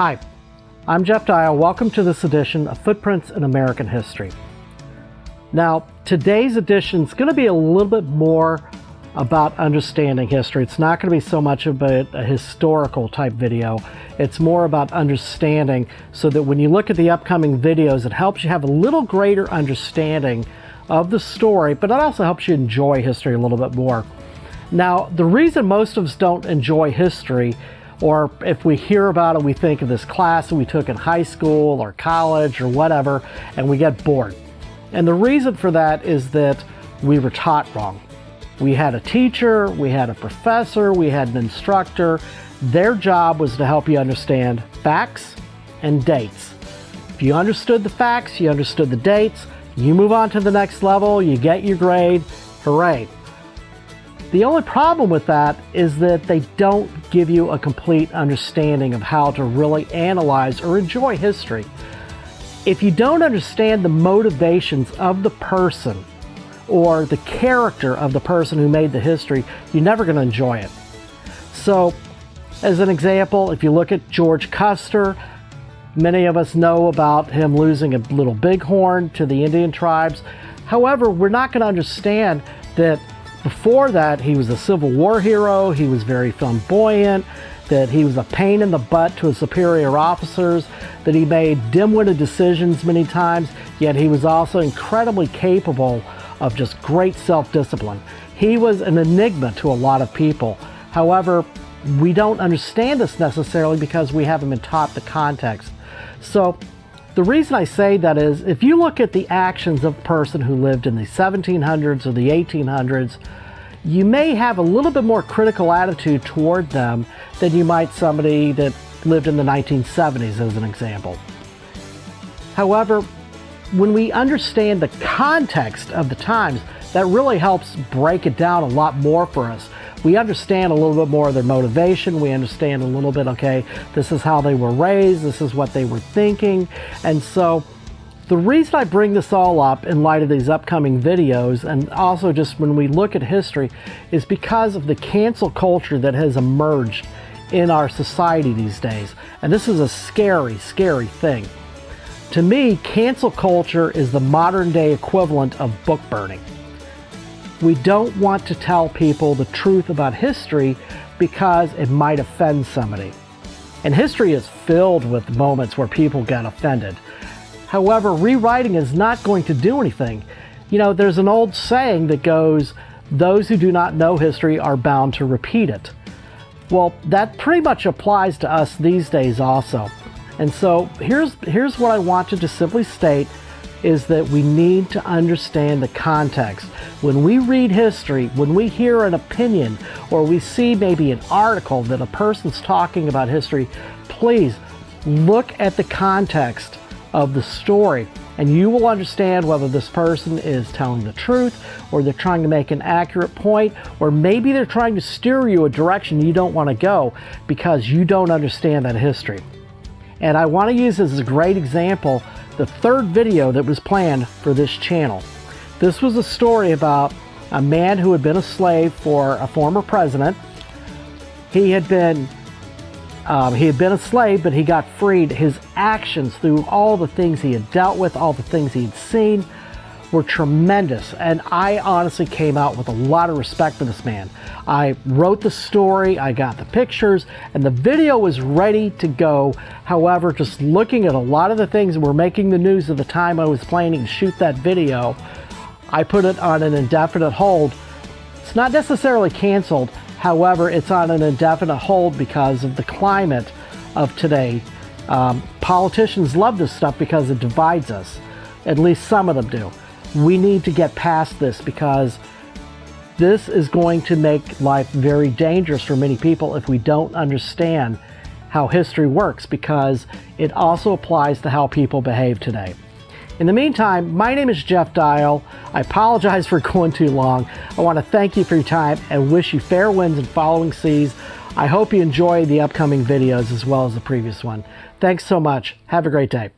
Hi, I'm Jeff Dial. Welcome to this edition of Footprints in American History. Now, today's edition is going to be a little bit more about understanding history. It's not going to be so much about a historical type video. It's more about understanding, so that when you look at the upcoming videos, it helps you have a little greater understanding of the story, but it also helps you enjoy history a little bit more. Now, the reason most of us don't enjoy history, or if we hear about it, we think of this class that we took in high school or college or whatever, and we get bored. And the reason for that is that we were taught wrong. We had a teacher, we had a professor, we had an instructor. Their job was to help you understand facts and dates. If you understood the facts, you understood the dates, you move on to the next level, you get your grade, hooray. The only problem with that is that they don't give you a complete understanding of how to really analyze or enjoy history. If you don't understand the motivations of the person or the character of the person who made the history, you're never going to enjoy it. So, as an example, if you look at George Custer, many of us know about him losing a little bighorn to the Indian tribes. However, we're not going to understand that before that, he was a Civil War hero, he was very flamboyant, that he was a pain in the butt to his superior officers, that he made dim-witted decisions many times, yet he was also incredibly capable of just great self-discipline. He was an enigma to a lot of people. However, we don't understand this necessarily because we haven't been taught the context. So, the reason I say that is, if you look at the actions of a person who lived in the 1700s or the 1800s, you may have a little bit more critical attitude toward them than you might somebody that lived in the 1970s, as an example. However, when we understand the context of the times, that really helps break it down a lot more for us. We understand a little bit more of their motivation. We understand a little bit, okay, this is how they were raised, this is what they were thinking. And so the reason I bring this all up in light of these upcoming videos, and also just when we look at history, is because of the cancel culture that has emerged in our society these days. And this is a scary, scary thing. To me, cancel culture is the modern day equivalent of book burning. We don't want to tell people the truth about history because it might offend somebody. And history is filled with moments where people get offended. However, rewriting is not going to do anything. You know, there's an old saying that goes, "Those who do not know history are bound to repeat it." Well, that pretty much applies to us these days also. And so here's what I wanted to simply state, is that we need to understand the context. When we read history, when we hear an opinion, or we see maybe an article that a person's talking about history, please look at the context of the story, and you will understand whether this person is telling the truth, or they're trying to make an accurate point, or maybe they're trying to steer you a direction you don't want to go because you don't understand that history. And I want to use this as a great example, the third video that was planned for this channel. This was a story about a man who had been a slave for a former president. He had been a slave, but he got freed. His actions through all the things he had dealt with, all the things he'd seen, were tremendous. And I honestly came out with a lot of respect for this man. I wrote the story, I got the pictures, and the video was ready to go. However, just looking at a lot of the things that were making the news at the time I was planning to shoot that video, I put it on an indefinite hold. It's not necessarily canceled, however, it's on an indefinite hold because of the climate of today. Politicians love this stuff because it divides us. At least some of them do. We need to get past this because this is going to make life very dangerous for many people if we don't understand how history works, because it also applies to how people behave today. In the meantime, my name is Jeff Dial. I apologize for going too long. I want to thank you for your time and wish you fair winds and following seas. I hope you enjoy the upcoming videos as well as the previous one. Thanks so much. Have a great day.